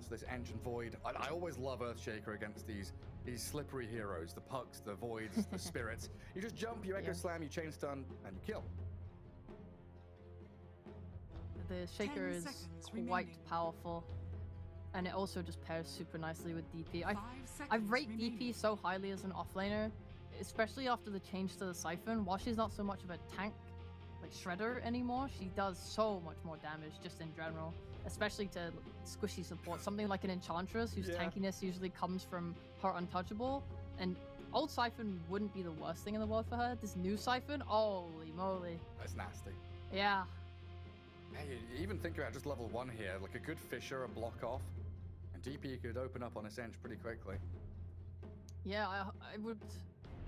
onto this Ench and Void. I always love Earthshaker against these slippery heroes, the Pugs, the Voids, the Spirits. You just jump, you Echo Slam, you Chain Stun, and you kill. The Shaker is quite powerful, and it also just pairs super nicely with DP. I rate DP so highly as an offlaner, especially after the change to the Siphon. While she's not so much of a tank, like Shredder anymore, she does so much more damage just in general, especially to squishy support. Something like an Enchantress, whose tankiness usually comes from her untouchable, and old Siphon wouldn't be the worst thing in the world for her. This new Siphon, holy moly. That's nasty. Yeah. Hey, you even think about just level 1 here, like a good Fisher, a block off, and DP could open up on his Ench pretty quickly. Yeah, I would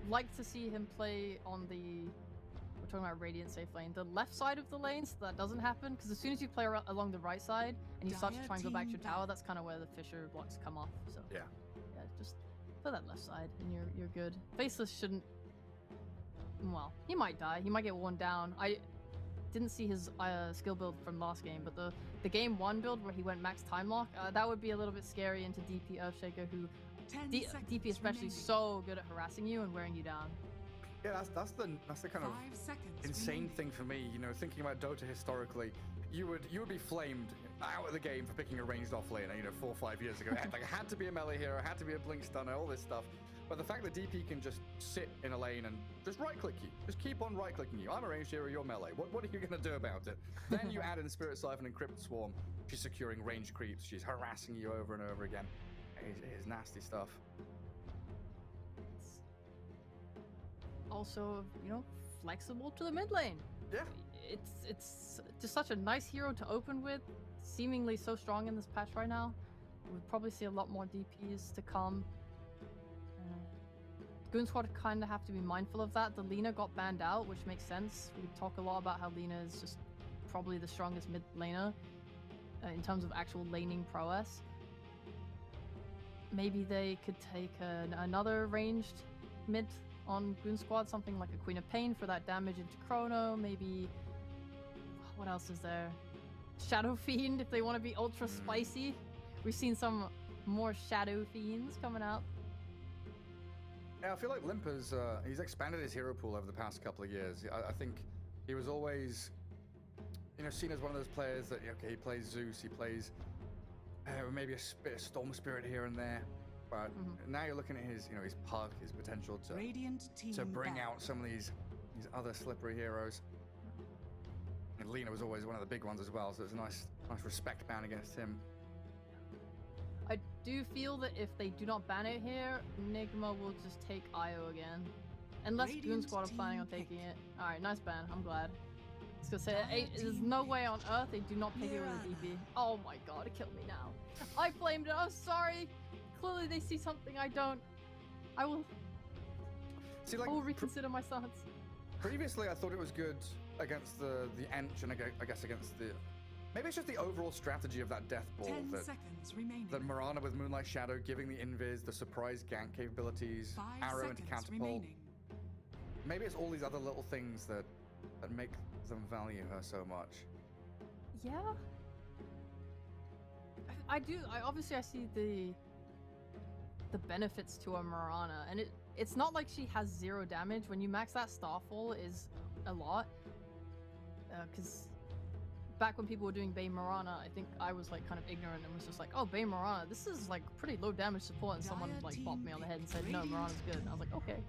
like to see him play on the, we're talking about Radiant safe lane, the left side of the lane, so that doesn't happen, because as soon as you play along the right side, and you start to try and go back to your tower, that's kind of where the Fisher blocks come off, so. Yeah, just play that left side, and you're good. Faceless shouldn't, well, he might die, he might get worn down. I didn't see his skill build from last game, but the game 1 build where he went max time lock, that would be a little bit scary into DP Earthshaker, who DP especially so good at harassing you and wearing you down. Yeah, that's the kind of insane thing for me. You know, thinking about Dota historically, you would be flamed out of the game for picking a ranged offlaner. You know, 4 or 5 years ago, like, it had to be a melee hero, it had to be a blink stunner, all this stuff. But the fact that DP can just sit in a lane and just right-click you, just keep on right-clicking you. I'm a ranged hero, you're melee. What are you gonna do about it? Then you add in Spirit Siphon and Crypt Swarm. She's securing range creeps. She's harassing you over and over again. It is nasty stuff. Also, you know, flexible to the mid lane. Yeah. It's just such a nice hero to open with, seemingly so strong in this patch right now. We'll probably see a lot more DPs to come. Goonsquad kind of have to be mindful of that. The Lina got banned out, which makes sense. We talk a lot about how Lina is just probably the strongest mid laner in terms of actual laning prowess. Maybe they could take another ranged mid on Goonsquad, something like a Queen of Pain for that damage into Chrono. Maybe, what else is there? Shadow Fiend if they want to be ultra spicy. We've seen some more Shadow Fiends coming out. Yeah, I feel like Limper's, he's expanded his hero pool over the past couple of years. I think he was always, you know, seen as one of those players that, okay, he plays Zeus, he plays maybe a bit of Storm Spirit here and there. But now you're looking at his, you know, his Pug, his potential to bring out some of these other slippery heroes. And Lina was always one of the big ones as well, so it's a nice respect ban against him. I do feel that if they do not ban it here, Nigma will just take Io again. Unless Goonsquad are planning on taking it. Alright, nice ban, I'm glad. I was gonna say, there's no way on earth they do not pick it with a DP. Oh my god, it killed me now. I blamed it, I'm sorry. Clearly they see something I don't. I will reconsider my stance. Previously I thought it was good against the Ench, and I guess against the... Maybe it's just the overall strategy of that Death Ball. 10 seconds remaining. That Mirana with Moonlight Shadow giving the invis, the surprise gank capabilities, arrow into catapult. Remaining. Maybe it's all these other little things that make them value her so much. Yeah. I do. Obviously I see the benefits to a Mirana, and it's not like she has 0 damage. When you max that Starfall is a lot, because back when people were doing Bane Mirana, I think I was like kind of ignorant and was just like, oh, Bane Mirana, this is like pretty low damage support, and someone like bopped me on the head and said, no, Mirana's good, and I was like, okay.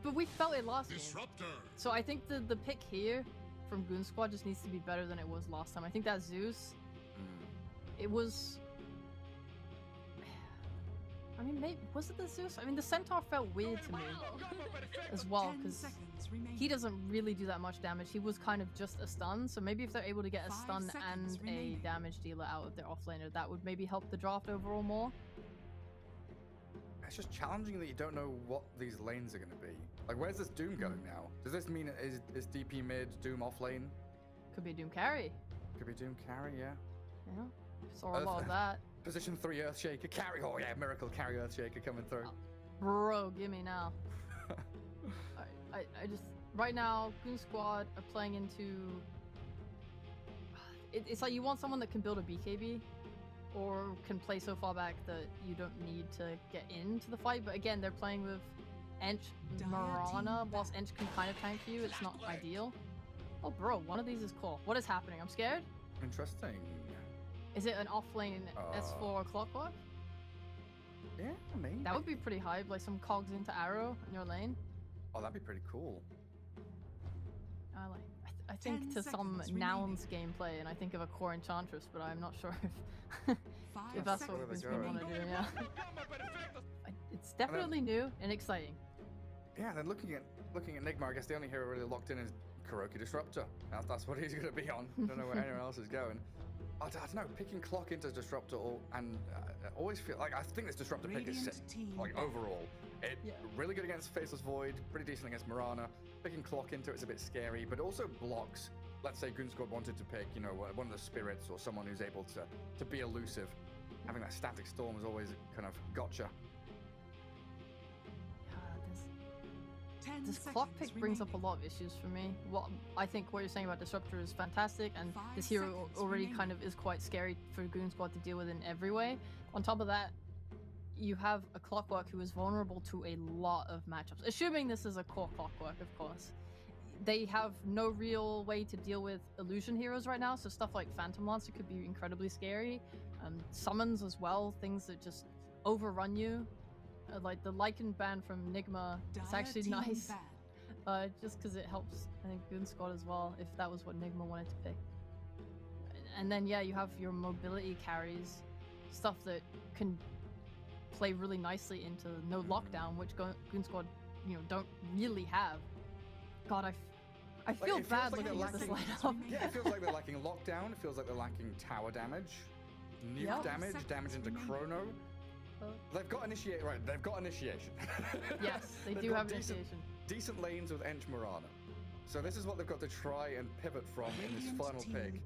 but we felt it last game. So I think the pick here from Goonsquad just needs to be better than it was last time. I think that Zeus, it was... I mean, maybe, was it the Zeus? I mean, the Centaur felt weird to me as well, because he doesn't really do that much damage. He was kind of just a stun, so maybe if they're able to get a stun and a damage dealer out of their offlaner, that would maybe help the draft overall more. It's just challenging that you don't know what these lanes are going to be. Like, where's this Doom going now? Does this mean is DP mid, Doom off lane? Could be Doom carry. Could be Doom carry, yeah. Yeah, saw a lot of that. Position 3 Earthshaker carry. Oh yeah, Miracle carry Earthshaker coming through. Bro, gimme now. I just right now Goonsquad are playing into. It's like you want someone that can build a BKB, or can play so far back that you don't need to get into the fight. But again, they're playing with Ench Marana. Whilst Ench can kind of tank you, it's not ideal. Oh, bro, one of these is cool. What is happening? I'm scared. Interesting. Is it an off-lane S4 Clockwork? Yeah, maybe. That would be pretty hype, like some cogs into arrow in your lane. Oh, that'd be pretty cool. I think to some Nouns gameplay, and I think of a core enchantress, but I'm not sure if that's what we want to do. Yeah, it's definitely new and exciting. Yeah, then looking at Nigma, I guess the only hero really locked in is Kuroki Disruptor. That's what he's going to be on. I don't know where anyone else is going. I don't know, picking Clock into Disruptor always feel like, I think this Disruptor pick is sick. Like overall, really good against Faceless Void, pretty decent against Mirana. Picking Clock into it's a bit scary, but also blocks. Let's say Goonsquad wanted to pick, you know, one of the spirits or someone who's able to be elusive. Having that Static Storm is always kind of gotcha. This Clock pick brings up a lot of issues for me. I think what you're saying about Disruptor is fantastic, and this hero already kind of is quite scary for Goonsquad to deal with in every way. On top of that, you have a Clockwork who is vulnerable to a lot of matchups. Assuming this is a core Clockwork, of course. They have no real way to deal with illusion heroes right now, so stuff like Phantom Monster could be incredibly scary. Summons as well, things that just overrun you. Like the Lycan ban from Nigma, it's actually nice. Just because it helps, I think, Goonsquad as well, if that was what Nigma wanted to pick. And then, yeah, you have your mobility carries, stuff that can play really nicely into no lockdown, which Goonsquad, you know, don't really have. God, I feel bad looking at this lineup. Yeah, it feels like they're lacking lockdown. It feels like they're lacking tower damage, nuke damage into chrono. They've got initiate, right? They've got initiation. Yes, they do have initiation. Decent lanes with Ench Mirana. So this is what they've got to try and pivot from in this final pick.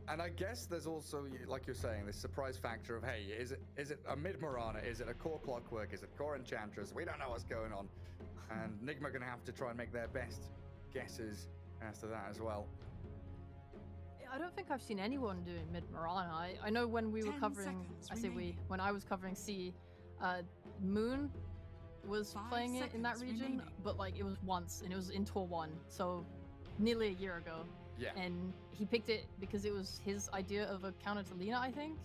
And I guess there's also, like you're saying, this surprise factor of, hey, is it a mid Mirana? Is it a core Clockwork? Is it core Enchantress? We don't know what's going on. And Nigma going to have to try and make their best guesses as to that as well. I don't think I've seen anyone doing mid Mirana. I know when we were covering, when I was covering C, Moon was playing it in that region, but like it was once, and it was in Tour 1, so nearly a year ago. Yeah. And he picked it because it was his idea of a counter to Lina, I think.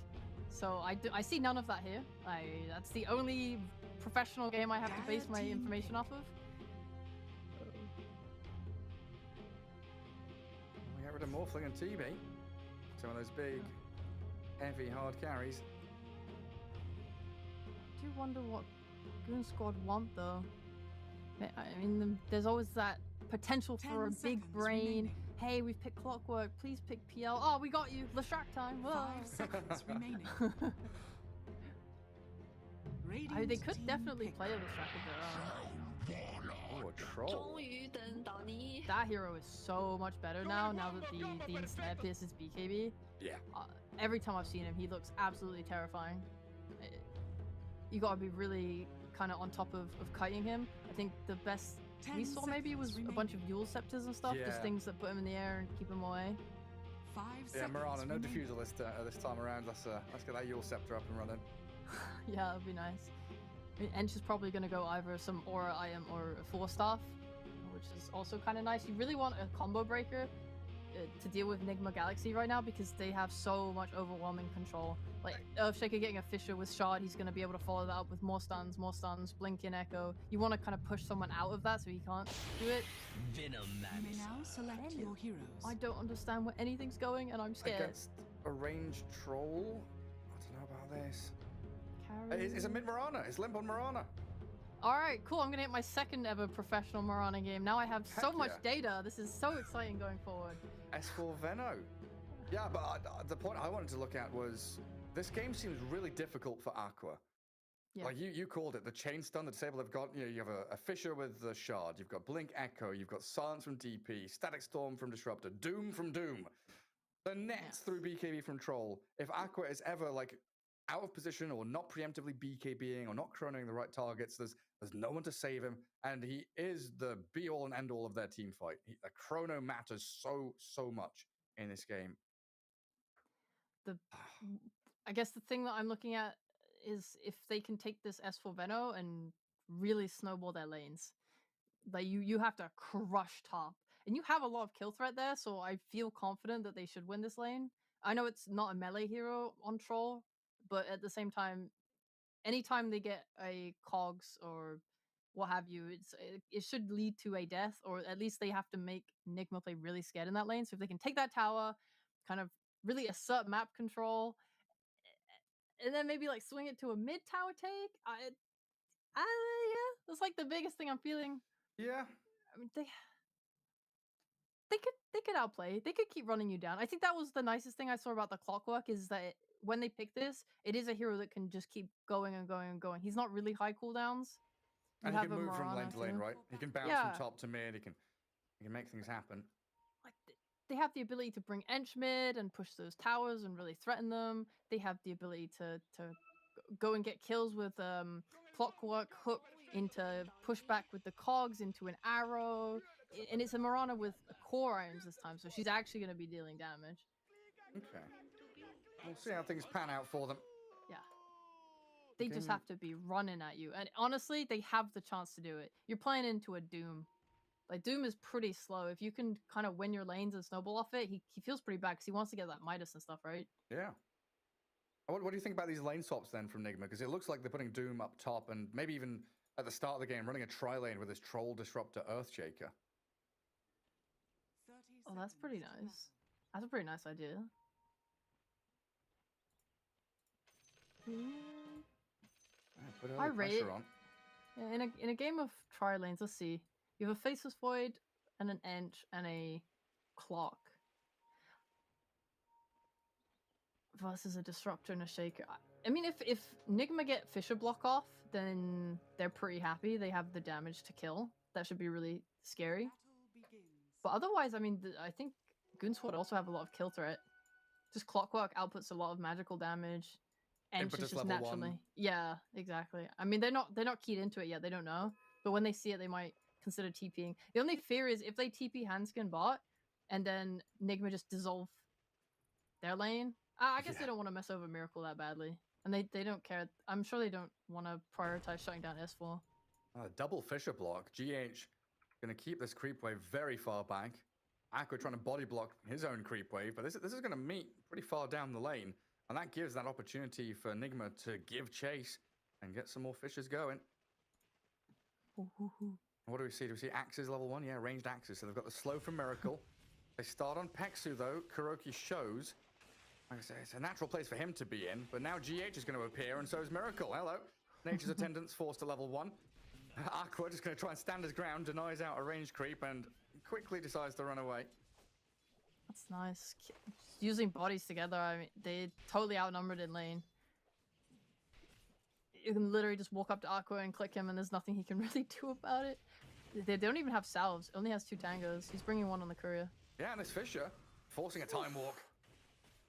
So I see none of that here. That's the only professional game I have to base my information off of. We get rid of Morphling and TB. Some of those big, heavy, hard carries. I do wonder what Goonsquad want though. I mean, there's always that potential for a big brain. Hey, we've picked Clockwork. Please pick PL. Oh, we got you. Leshrac time. Whoa. 5 seconds remaining. They could definitely play a Leshrac of their own. Oh, a troll. That hero is so much better now that the Ensnare Pierce is BKB. Yeah. Every time I've seen him, he looks absolutely terrifying. You gotta be really kind of on top of kiting him. I think the best we saw maybe was a bunch of Yule Scepters and stuff, just things that put him in the air and keep him away. 5 Yeah, seconds Mirana, no remaining. diffuser this time around. Let's get that Yule Scepter up and running. Yeah, that'd be nice. I mean, Ench is probably gonna go either some Aura item or a 4-staff, which is also kind of nice. You really want a combo breaker to deal with Nigma Galaxy right now because they have so much overwhelming control. Like Earthshaker getting a Fissure with Shard, he's going to be able to follow that up with more stuns, Blink in Echo. You want to kind of push someone out of that so he can't do it. You may now select your heroes. I don't understand where anything's going and I'm scared. Against a ranged troll? I don't know about this. Carry. It's a mid Mirana. It's limp on Mirana. Alright, cool. I'm going to hit my second ever professional Mirana game. Now I have so Heck much yeah. data. This is so exciting going forward. S4 Veno. Yeah, but the point I wanted to look at was this game seems really difficult for Aqua. Yeah. Like you called it, the chain stun, the disable they've got, you have a Fissure with the Shard, you've got Blink Echo, you've got Silence from DP, Static Storm from Disruptor, Doom from Doom. The nets through BKB from Troll. If Aqua is ever like out of position or not preemptively BKBing or not chronoing the right targets, there's no one to save him, and he is the be-all and end-all of their team fight. A chrono matters so much in this game. guess the thing that I'm looking at is if they can take this S4 Veno and really snowball their lanes. Like you have to crush top. And you have a lot of kill threat there, so I feel confident that they should win this lane. I know it's not a melee hero on Troll, but at the same time, anytime they get a cogs or what have you, it should lead to a death, or at least they have to make Nigma play really scared in that lane. So if they can take that tower, kind of really assert map control, and then maybe like swing it to a mid tower take, yeah, that's like the biggest thing I'm feeling. Yeah. I mean, they could outplay. They could keep running you down. I think that was the nicest thing I saw about the Clockwork is that when they pick this, it is a hero that can just keep going and going and going. He's not really high cooldowns. And he can move from lane to lane, right? He can bounce from top to mid. He can make things happen. Like they have the ability to bring Ench mid and push those towers and really threaten them. They have the ability to go and get kills with Clockwork hook into pushback with the cogs into an arrow, and it's a Mirana with core irons this time, so she's actually going to be dealing damage. Okay, we'll see how things pan out for them. Yeah, they just have to be running at you, and honestly, they have the chance to do it. You're playing into a Doom. Like Doom is pretty slow. If you can kind of win your lanes and snowball off it, he feels pretty bad because he wants to get that Midas and stuff, right? Yeah. What do you think about these lane swaps then from Nigma? Because it looks like they're putting Doom up top and maybe even at the start of the game running a tri-lane with this Troll Disruptor Earthshaker. Oh, that's pretty nice. That's a pretty nice idea. I rate it. Yeah, in a game of tri-lanes, let's see. You have a Faceless Void and an Ench and a Clock versus a Disruptor and a Shaker. I mean, if Nigma get Fisher Block off, then they're pretty happy. They have the damage to kill. That should be really scary. But otherwise, I mean, I think Goonsquad also have a lot of kill threat. Just Clockwork outputs a lot of magical damage. And it's just naturally. 1. Yeah, exactly. I mean, they're not keyed into it yet. They don't know. But when they see it, they might consider TPing. The only fear is if they TP Handskin bot and then Nigma just dissolve their lane. I guess they don't want to mess over Miracle that badly. And they don't care. I'm sure they don't want to prioritize shutting down S4. Double Fisher block. GH going to keep this creep wave very far back. Aqua trying to body block his own creep wave, but this is going to meet pretty far down the lane. And that gives that opportunity for Nigma to give chase and get some more Fishers going. What do we see? Do we see axes level 1? Yeah, ranged axes. So they've got the slow from Miracle. They start on Peksu though. Kuroki shows. Like I say, it's a natural place for him to be in, but now GH is going to appear, and so is Miracle. Hello. Nature's Attendants forced to level 1. Aqua just going to try and stand his ground, denies out a ranged creep, and quickly decides to run away. That's nice. Using bodies together, I mean, they totally outnumbered in lane. You can literally just walk up to Aqua and click him, and there's nothing he can really do about it. They don't even have salves. It only has 2 tangos. He's bringing 1 on the courier. Yeah, and this Fisher forcing a time walk.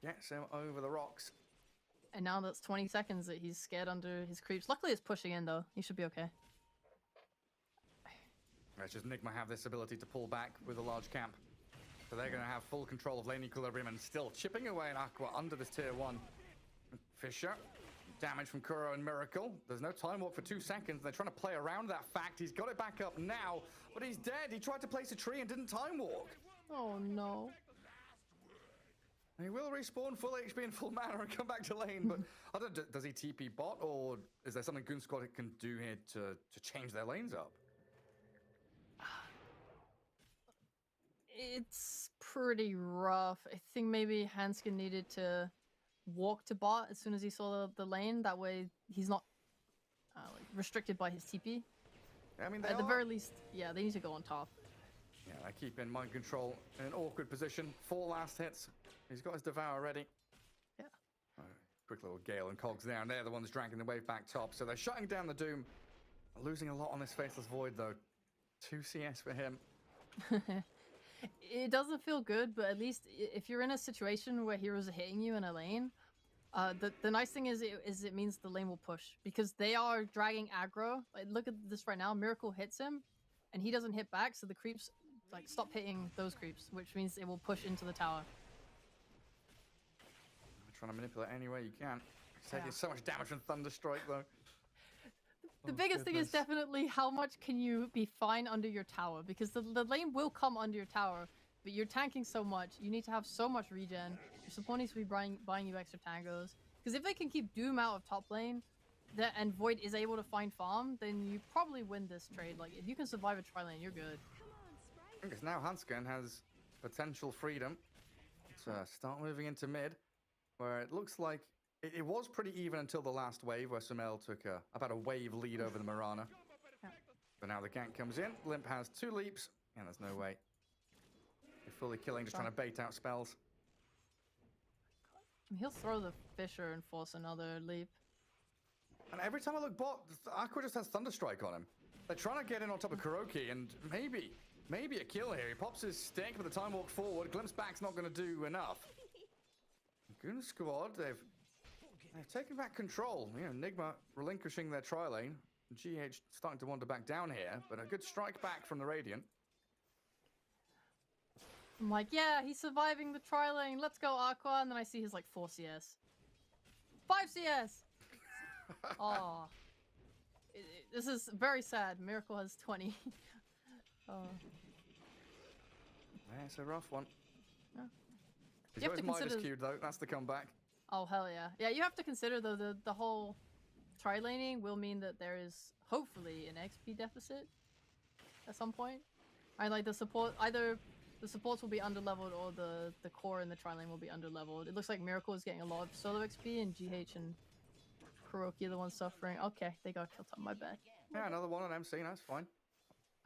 Gets him over the rocks. And now that's 20 seconds that he's scared under his creeps. Luckily it's pushing in though. He should be okay. It's just Nigma have this ability to pull back with a large camp. So they're going to have full control of lane equilibrium and still chipping away at Aqua under this tier 1. Fisher. Damage from Kuro and Miracle. There's no time walk for 2 seconds. They're trying to play around that fact. He's got it back up now, but he's dead. He tried to place a tree and didn't time walk. Oh no. He will respawn full HP and full mana and come back to lane, but I don't know, does he TP bot, or is there something Goonsquad can do here to change their lanes up? It's pretty rough. I think maybe Hanskin needed to walk to bot as soon as he saw the lane. That way he's not like restricted by his TP. I mean, at the very least, yeah, they need to go on top. Yeah, I keep in mind control in an awkward position. 4 last hits. He's got his Devour ready. Yeah. Quick little Gale and Cogs down. They're the ones dragging the wave back top. So they're shutting down the Doom. Losing a lot on this Faceless Void, though. 2 CS for him. It doesn't feel good, but at least if you're in a situation where heroes are hitting you in a lane, the nice thing is it means the lane will push. Because they are dragging aggro. Like, look at this right now. Miracle hits him, and he doesn't hit back, so the creeps like stop hitting those creeps, which means it will push into the tower. trying to manipulate any way you can. He's taking so much damage from Thunderstrike, though. The biggest thing is definitely how much can you be fine under your tower, because the lane will come under your tower, but you're tanking so much. You need to have so much regen. Your support needs to be buying you extra tangos. Because if they can keep Doom out of top lane, and Void is able to find farm, then you probably win this trade. Like, if you can survive a tri-lane, you're good. Because now Hanskin has potential freedom to start moving into mid, where it looks like it was pretty even until the last wave, where Sumail took about a wave lead over the Mirana. Yeah. But now the gank comes in. Limp has 2 leaps, and there's no way. You're fully killing, just trying to bait out spells. He'll throw the Fisher and force another leap. And every time I look bot, Aqua just has Thunderstrike on him. They're trying to get in on top of Kuroki, and maybe a kill here. He pops his stick with the time walk forward. Glimpse back's not going to do enough. Goonsquad, they've taken back control. You know, Nigma relinquishing their tri-lane. GH starting to wander back down here, but a good strike back from the Radiant. I'm like, yeah, he's surviving the tri-lane. Let's go, Aqua. And then I see his, like, 4 CS. 5 CS! Oh. This is very sad. Miracle has 20. Oh. Yeah, it's a rough one. Yeah. He's You got have his to Midas consider... queued, though. That's the comeback. Oh, hell yeah. Yeah, you have to consider, though, the whole tri-laning will mean that there is, hopefully, an XP deficit at some point. And, like, the support... Either the supports will be underleveled or the core in the tri-lane will be underleveled. It looks like Miracle is getting a lot of solo XP, and GH and Kuroki are the ones suffering. Okay, they got killed on my bad. Yeah, another one on MC. That's fine.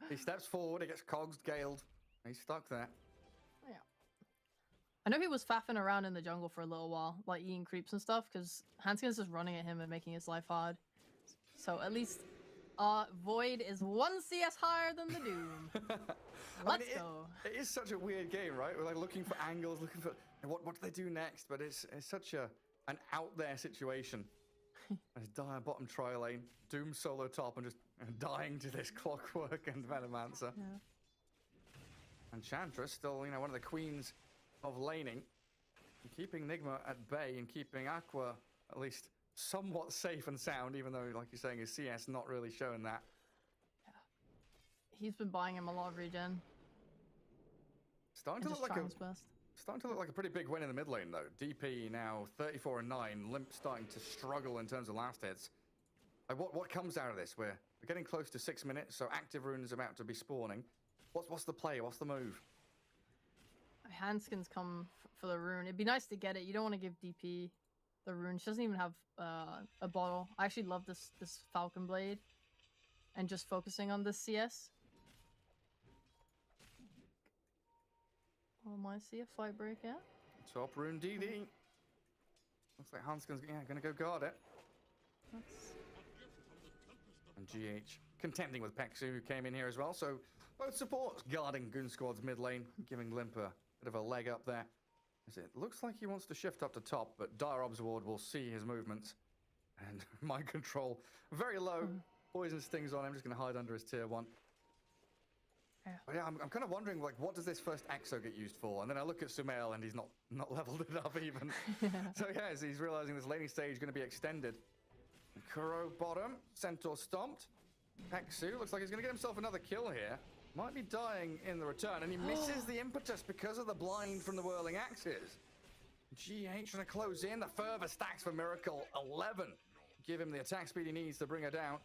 He steps forward. He gets cogs galed. He's stuck there. Yeah. I know he was faffing around in the jungle for a little while, like eating creeps and stuff, because Hanskin's just running at him and making his life hard. So at least Void is 1 CS higher than the Doom. Let's go. It is such a weird game, right? We're like looking for angles, looking for what do they do next, but it's such an out there situation. There's dire bottom tri lane, Doom solo top, and just dying to this Clockwork and Venomancer. Yeah. And Chantress still, you know, one of the queens of laning, keeping Nigma at bay and keeping Aqua at least somewhat safe and sound, even though, like you're saying, his CS not really showing that. Yeah. He's been buying him a lot of regen. Starting to look like a pretty big win in the mid lane, though. DP now 34 and 9. Limp starting to struggle in terms of last hits. Like, what comes out of this? We're getting close to 6 minutes, so active rune is about to be spawning. What's the play? What's the move? Hanskin's come for the rune. It'd be nice to get it. You don't want to give DP the rune. She doesn't even have a bottle. I actually love this Falcon Blade and just focusing on this CS. Oh, might see a fight break, yeah? Top rune DD. Looks like Hanskin's going to go guard it. And GH contending with Pexu, who came in here as well. So both supports guarding Goonsquad's mid lane, giving Limp a bit of a leg up there. As it looks like he wants to shift up to top, but Dire Obs Ward will see his movements. And mind control very low. Poison stings on him, just going to hide under his tier 1. Yeah. But yeah, I'm kind of wondering, like, what does this first Exo get used for? And then I look at Sumail and he's not leveled it up even. So yeah, he's realizing this laning stage is going to be extended. Kuro bottom, Centaur stomped. Pexu looks like he's going to get himself another kill here. Might be dying in the return, and he misses the impetus because of the blind from the whirling axes. GH trying to close in. The further stacks for Miracle, 11. Give him the attack speed he needs to bring her down.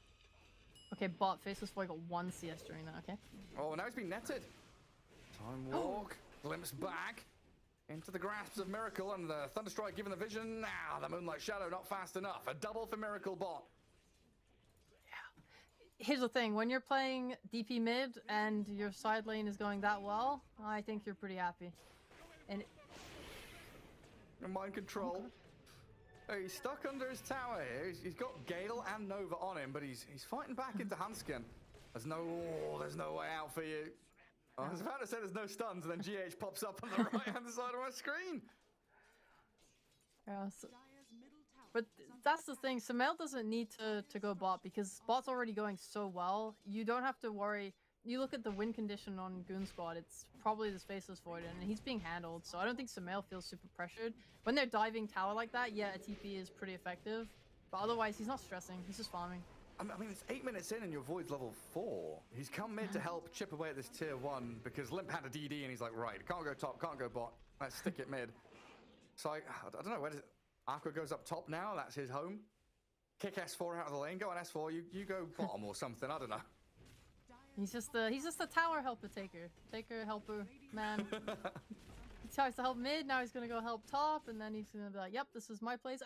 Okay, bot Faceless Boy got 1 CS during that, okay? Oh, now he's been netted. Time walk, glimpse back into the grasps of Miracle, and the Thunderstrike given the vision. Now the Moonlight Shadow not fast enough. A double for Miracle bot. Here's the thing, when you're playing DP mid and your side lane is going that well, I think you're pretty happy. And mind control. Oh, he's stuck under his tower here. He's got Gale and Nova on him, but he's fighting back into Hanskin. There's no way out for you. I was about to say there's no stuns, and then GH pops up on the right-hand side of my screen. Yeah, but that's the thing, Sumail doesn't need to go bot because bot's already going so well. You don't have to worry. you look at the win condition on Goonsquad, it's probably this Faceless Void, and he's being handled, so I don't think Sumail feels super pressured. When they're diving tower like that, yeah, a TP is pretty effective, but otherwise he's not stressing, he's just farming. I mean, it's 8 minutes in and your Void's level 4. He's come mid to help chip away at this tier 1 because Limp had a DD and he's like, right, can't go top, can't go bot, let's stick it mid. So I don't know, where does Aqua goes up top now, that's his home. Kick S4 out of the lane, go on S4, you go bottom or something, I don't know. He's just a tower helper taker helper man. He tries to help mid, now he's gonna go help top, and then he's gonna be like, yep, this is my place.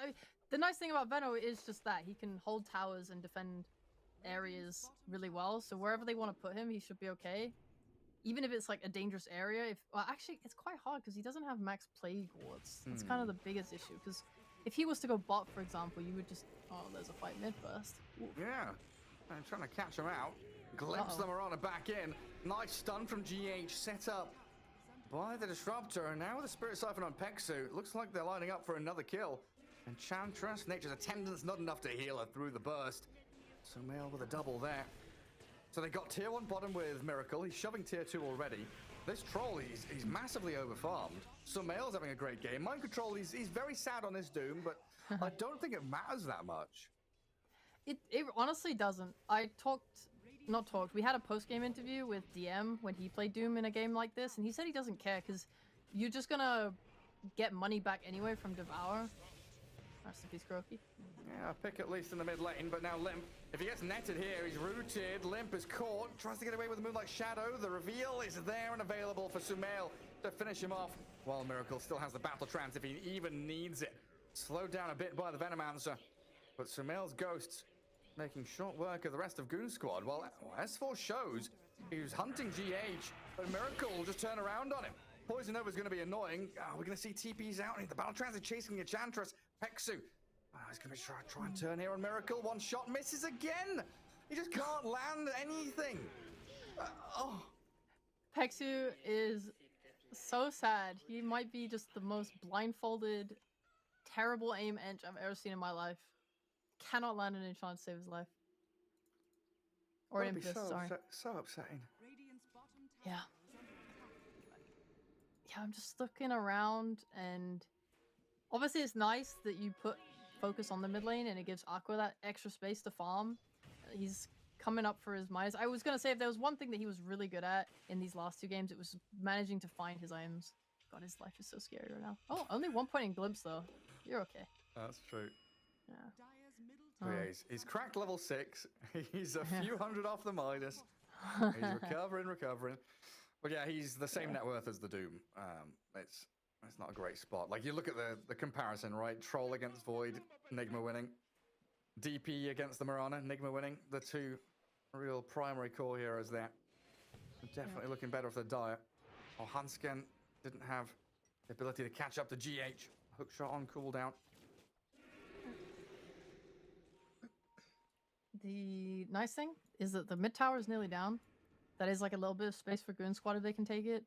The nice thing about Veno is just that he can hold towers and defend areas really well, so wherever they want to put him, he should be okay. Even if it's like a dangerous area, well, actually, it's quite hard because he doesn't have max plague wards. That's kind of the biggest issue, because if he was to go bot, for example, you would just... Oh, there's a fight mid first. Ooh. Yeah, I'm trying to catch him out. Glimpse them around and back in. Nice stun from GH, set up by the Disruptor, and now with the Spirit Siphon on Peksu, looks like they're lining up for another kill. Enchantress, Nature's Attendance, not enough to heal her through the burst. Sumail with a double there. So they got tier 1 bottom with Miracle. He's shoving tier 2 already. This troll, he's massively overfarmed. Sumail's having a great game. Mind Control, he's very sad on his Doom, but I don't think it matters that much. It honestly doesn't. We had a post-game interview with DM when he played Doom in a game like this, and he said he doesn't care because you're just gonna get money back anyway from Devour. Rest in peace, Croaky. Yeah, pick at least in the mid lane, but now Limp, if he gets netted here, he's rooted. Limp is caught, tries to get away with the Moonlight Shadow. The reveal is there and available for Sumail to finish him off, while Miracle still has the Battle Trance if he even needs it. Slowed down a bit by the Venomancer, but Sumail's Ghosts making short work of the rest of Goonsquad, while S4 shows he was hunting GH, but Miracle will just turn around on him. Poison Nova's going to be annoying. We're going to see TPs out, and the Battle Trance is chasing Enchantress. Peksu. He's going to try and turn here on Miracle. One shot misses again. He just can't land anything. Peksu is so sad. He might be just the most blindfolded, terrible aim ench I've ever seen in my life. Cannot land an enchant to save his life. Or an Impish, sorry. So upsetting. Yeah. Yeah, I'm just looking around, and obviously it's nice that you put focus on the mid lane and it gives Aqua that extra space to farm. He's coming up for his Midas. I was going to say, if there was one thing that he was really good at in these last 2 games, it was managing to find his items. God, his life is so scary right now. Oh, only 1 point in Glimpse though. You're okay. That's true. Yeah. Oh, yeah, he's cracked level 6. He's a few hundred off the Midas. He's recovering. But yeah, he's the same net worth as the Doom. It's not a great spot. Like, you look at the comparison, right? Troll against Void, Nigma winning. DP against the Mirana, Nigma winning. The 2 real primary core heroes there. Definitely looking better if they die. Oh, Hansken didn't have the ability to catch up to GH. Hook shot on cooldown. The nice thing is that the mid tower is nearly down. That is like a little bit of space for Goonsquad if they can take it.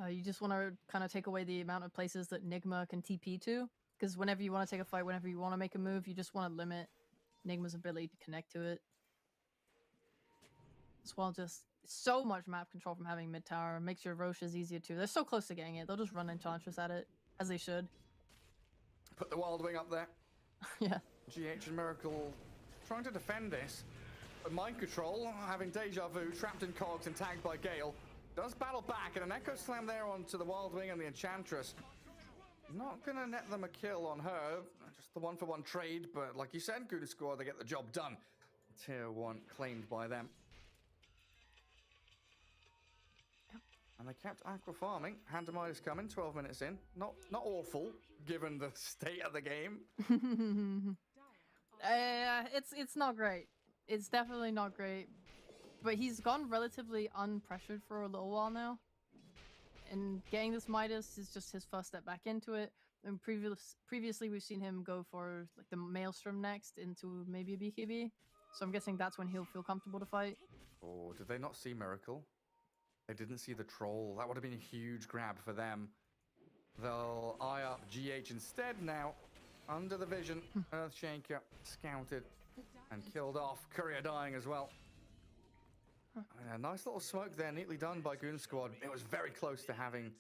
You just want to kind of take away the amount of places that Nigma can TP to. Because whenever you want to take a fight, whenever you want to make a move, you just want to limit Nigma's ability to connect to it. As well, just so much map control from having mid tower. Makes your Roches easier too. They're so close to getting it. They'll just run Enchantress at it, as they should. Put the Wild Wing up there. Yeah. GH and Miracle trying to defend this. But Mind Control, having Deja Vu, trapped in cogs and tagged by Gale, does battle back, and an Echo Slam there onto the Wild Wing and the Enchantress. Not gonna net them a kill on her, just the 1-for-1 trade, but like you said, Goonsquad, they get the job done. Tier 1 claimed by them. And they kept Aqua farming. Handamidas coming, 12 minutes in. Not awful, given the state of the game. It's not great. It's definitely not great. But he's gone relatively unpressured for a little while now. And getting this Midas is just his first step back into it. And previously we've seen him go for like the Maelstrom next into maybe a BKB. So I'm guessing that's when he'll feel comfortable to fight. Oh, did they not see Miracle? They didn't see the Troll. That would have been a huge grab for them. They'll eye up GH instead now. Under the vision, Earthshaker scouted and killed off. Courier dying as well. A nice little smoke there, neatly done by Goonsquad. It was very close to having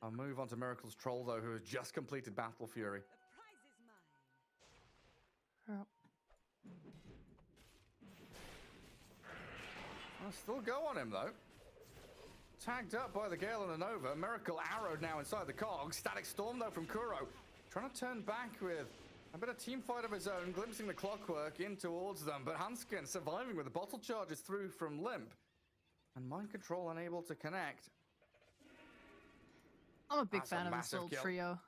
a move onto Miracle's Troll, though, who has just completed Battle Fury. Yep. I'll still go on him, though. Tagged up by the Gale and the Nova. Miracle arrowed now inside the cog. Static Storm, though, from Kuro. Trying to turn back with a bit of team fight of his own, glimpsing the clockwork in towards them. But Hanskin surviving with the bottle charges through from Limp. And Mind Control unable to connect. I'm a big fan of this little trio.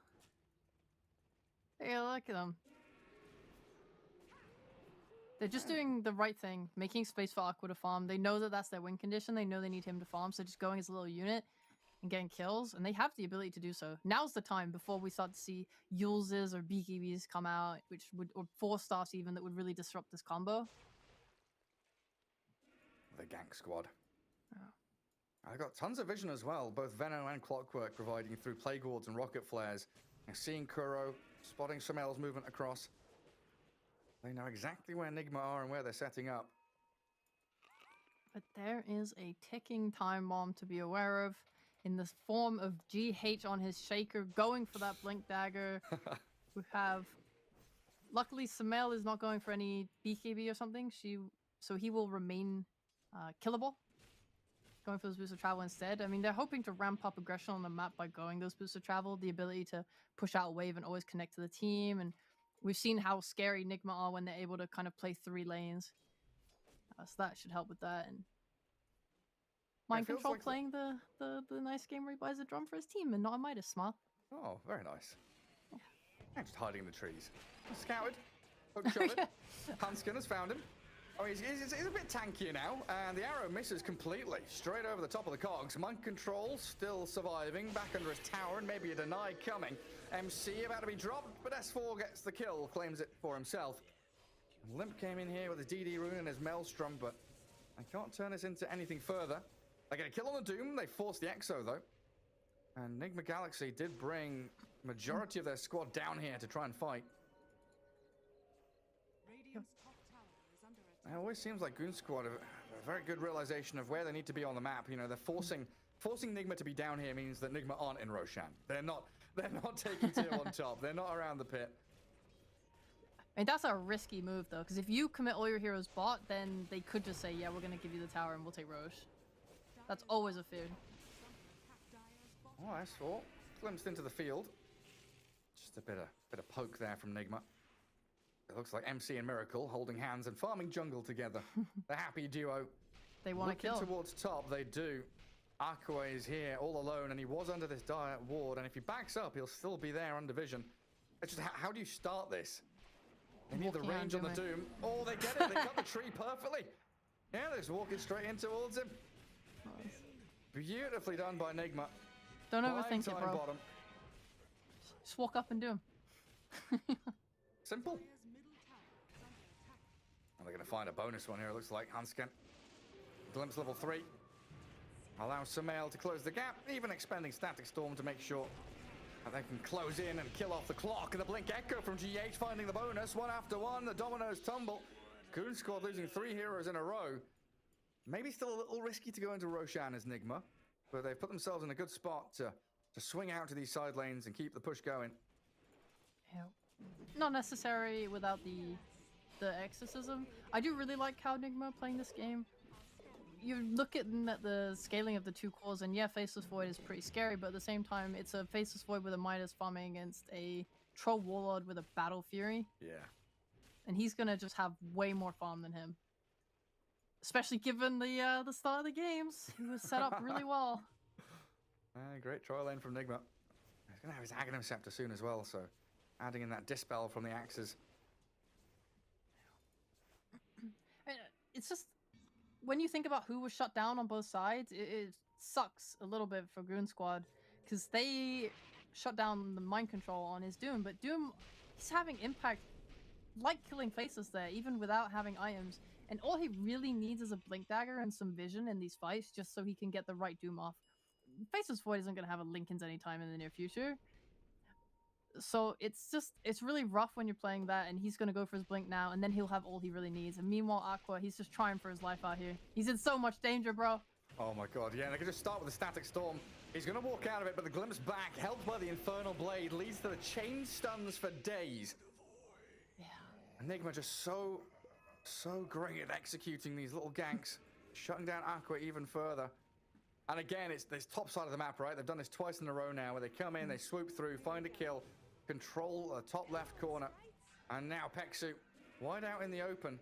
Hey, look at them. They're just doing the right thing, making space for Aqua to farm. They know that that's their win condition. They know they need him to farm, so just going as a little unit and getting kills. And they have the ability to do so. Now's the time before we start to see Yulz's or BKBs come out, which would, or 4-stars even, that would really disrupt this combo. The gank squad. I got tons of vision as well, both Venno and Clockwork providing through Plague Wards and Rocket Flares. And seeing Kuro, spotting Sumail's movement across. They know exactly where Nigma are and where they're setting up. But there is a ticking time bomb to be aware of in the form of GH on his shaker, going for that Blink Dagger. We have... Luckily, Sumail is not going for any BKB or something, so he will remain killable. Going for those boosts of travel instead. I mean, they're hoping to ramp up aggression on the map by going those boosts of travel, the ability to push out a wave and always connect to the team, and we've seen how scary Nigma are when they're able to kind of play 3 lanes. So that should help with that. And Mind Control like playing the nice game where he buys a drum for his team and not a Midas Smile. Oh, very nice. Yeah. I'm just hiding in the trees. Scouted. Hook shot it. Hanskin has found him. Oh, he's a bit tankier now, and the arrow misses completely. Straight over the top of the cogs. Mind Control still surviving, back under his tower, and maybe a deny coming. MC about to be dropped, but S4 gets the kill, claims it for himself. Limp came in here with his DD rune and his Maelstrom, but I can't turn this into anything further. They get a kill on the Doom, they force the Exo though. And Nigma Galaxy did bring majority of their squad down here to try and fight. It always seems like Goonsquad have a very good realization of where they need to be on the map. You know, they're forcing Nigma to be down here means that Nigma aren't in Roshan. They're not taking tier on top. They're not around the pit. I mean, that's a risky move though, because if you commit all your heroes bot, then they could just say, yeah, we're gonna give you the tower and we'll take Roche. That's always a fear. Oh, S4 glimpsed into the field. Just a bit of poke there from Nigma. It looks like MC and Miracle holding hands and farming jungle together. The happy duo. They want to kill. Looking towards top, they do. Aqua is here all alone, and he was under this dire ward, and if he backs up, he'll still be there under vision. It's just, how do you start this? They need the range on the Doom. Oh, they get it. They cut the tree perfectly. Yeah, they're just walking straight in towards him. Nice. Beautifully done by Nigma. Don't overthink it, bro. Bottom. Just walk up and do him. Simple. And they're going to find a bonus one here, it looks like. Hanskin. Glimpse level 3. Allows Sumail to close the gap, even expending Static Storm to make sure that they can close in and kill off the clock. And the Blink Echo from GH finding the bonus. One after one, the dominoes tumble. Goonsquad losing 3 heroes in a row. Maybe still a little risky to go into Roshan as Nigma, but they've put themselves in a good spot to swing out to these side lanes and keep the push going. Yeah. Not necessary without the exorcism. I do really like how Nigma playing this game. You look at the scaling of the 2 cores, and yeah, Faceless Void is pretty scary, but at the same time, it's a Faceless Void with a Midas farming against a Troll Warlord with a Battle Fury. Yeah. And he's gonna just have way more farm than him. Especially given the start of the games. He was set up really well. Great trial lane from Nigma. He's gonna have his Aghanim Scepter soon as well, so adding in that Dispel from the axes. It's just, when you think about who was shut down on both sides, it sucks a little bit for Goonsquad, because they shut down the Mind Control on his Doom, but Doom, he's having impact like killing Faceless there, even without having items, and all he really needs is a Blink Dagger and some vision in these fights, just so he can get the right Doom off. Faceless Void isn't going to have a Linken's anytime in the near future, So it's really rough when you're playing that, and he's gonna go for his blink now, and then he'll have all he really needs. And meanwhile, Aqua, he's just trying for his life out here. He's in so much danger, bro. Oh my god, yeah, and they can just start with the Static Storm. He's going to walk out of it, but the glimpse back, helped by the Infernal Blade, leads to the chain stuns for days. Yeah. Nigma just so great at executing these little ganks, shutting down Aqua even further. And again, it's this top side of the map, right? They've done this twice in a row now, where they come in, they swoop through, find a kill, control the top left corner. And now Peksu, wide out in the open.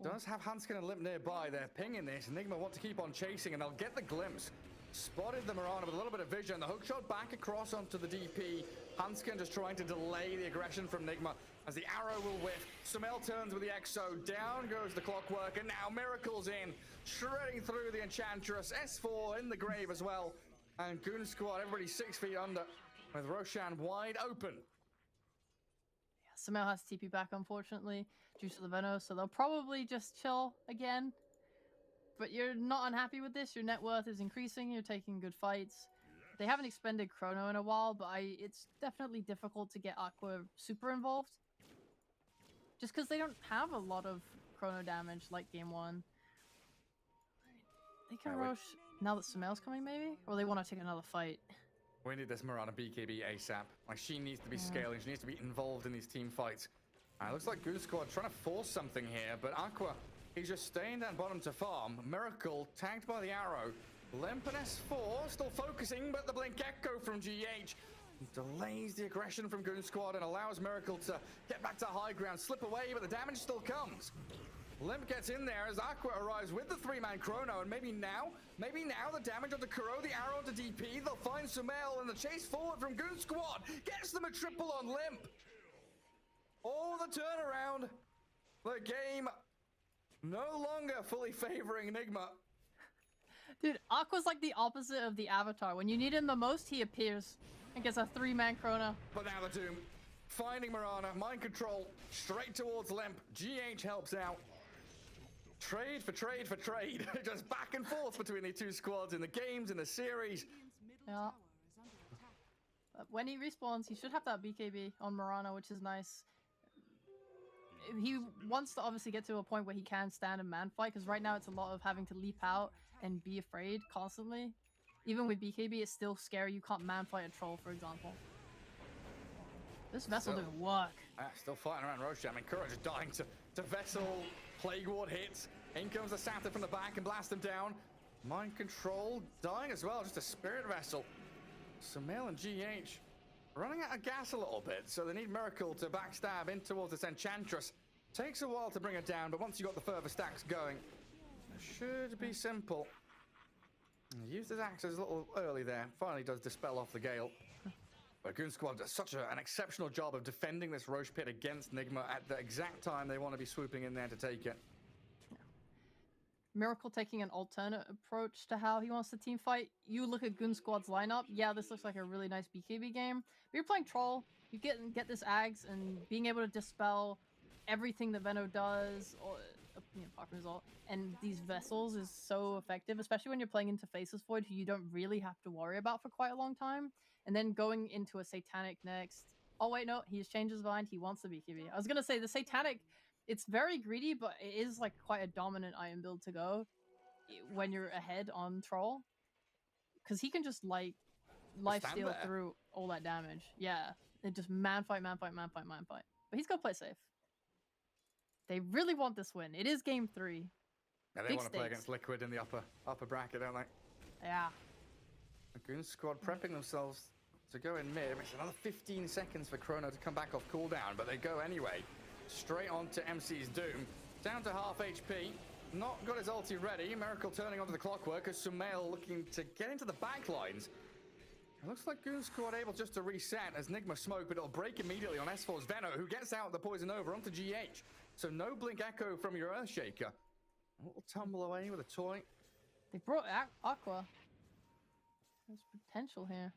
Does have Hanskin and Limp nearby. They're pinging this. Nigma want to keep on chasing, and they'll get the glimpse. Spotted the Mirana with a little bit of vision. The hookshot back across onto the DP. Hanskin just trying to delay the aggression from Nigma as the arrow will whiff. Sumail turns with the Exo. Down goes the Clockwork, and now Miracle's in. Shredding through the Enchantress. S4 in the grave as well. And Goonsquad, everybody 6 feet under, with Roshan wide open. Sumail has TP back, unfortunately, due to the Veno, so they'll probably just chill again. But you're not unhappy with this. Your net worth is increasing. You're taking good fights. They haven't expended Chrono in a while, but it's definitely difficult to get Aqua super involved. Just because they don't have a lot of Chrono damage like Game 1. They can rush now that Sumail's coming, maybe? Or they want to take another fight. We need this Mirana BKB ASAP. Like, she needs to be scaling. She needs to be involved in these team fights. It looks like Goonsquad trying to force something here, but Aqua, he's just staying down bottom to farm. Miracle tagged by the arrow. Limp and S4 still focusing, but the Blink Echo from GH delays the aggression from Goonsquad and allows Miracle to get back to high ground, slip away, but the damage still comes. Limp gets in there as Aqua arrives with the 3-man Chrono, and maybe now the damage onto Kuro, the arrow onto DP, they'll find Sumail, and the chase forward from Goonsquad gets them a triple on Limp. Oh, the turnaround. The game no longer fully favoring Nigma. Dude, Aqua's like the opposite of the Avatar. When you need him the most, he appears and gets a 3-man Chrono. But now the Doom. Finding Mirana, mind control, straight towards Limp. GH helps out. Trade for trade for trade. Just back and forth between the two squads in the games, in the series. Yeah. But when he respawns, he should have that BKB on Mirana, which is nice. He wants to obviously get to a point where he can stand a man fight, because right now it's a lot of having to leap out and be afraid constantly. Even with BKB, it's still scary. You can't man fight a troll, for example. This Vessel didn't work. Still fighting around Roshan. I mean, Courage is dying to Vessel. Plague Ward hits. In comes the Santa from the back and blasts him down. Mind control dying as well. Just a Spirit Vessel. Sumail and GH running out of gas a little bit, so they need Miracle to backstab in towards this Enchantress. Takes a while to bring her down, but once you got the further stacks going, it should be simple. Used his axes a little early there. Finally does dispel off the Gale. But Goonsquad does such an exceptional job of defending this Roche Pit against Nigma at the exact time they want to be swooping in there to take it. Miracle taking an alternate approach to how he wants to team fight. You look at Goonsquad's lineup. Yeah, this looks like a really nice BKB game. But you're playing Troll. You get this Ags and being able to dispel everything that Veno does, or apart from his ult, and these Vessels is so effective, especially when you're playing into Faceless Void, who you don't really have to worry about for quite a long time. And then going into a Satanic next. Oh wait, no, he's changed his mind. He wants the BKB. I was gonna say the Satanic, it's very greedy, but it is like quite a dominant item build to go when you're ahead on Troll, because he can just like lifesteal through all that damage. Yeah, it just man fight. But he's gonna play safe. They really want this win. It is game 3. Yeah, they want to play against Liquid in the upper bracket, don't they? Yeah. The Goonsquad prepping themselves to go in mid. It makes another 15 seconds for Chrono to come back off cooldown, but they go anyway. Straight on to MC's Doom. Down to half HP. Not got his ulti ready. Miracle turning onto the Clockwork as Sumail looking to get into the back lines. It looks like Goonsquad able just to reset as Nigma smoke, but it'll break immediately on S4's Veno, who gets out the poison over onto GH. So no Blink Echo from your Earthshaker. A little tumble away with a toy. They brought Aqua. There's potential here.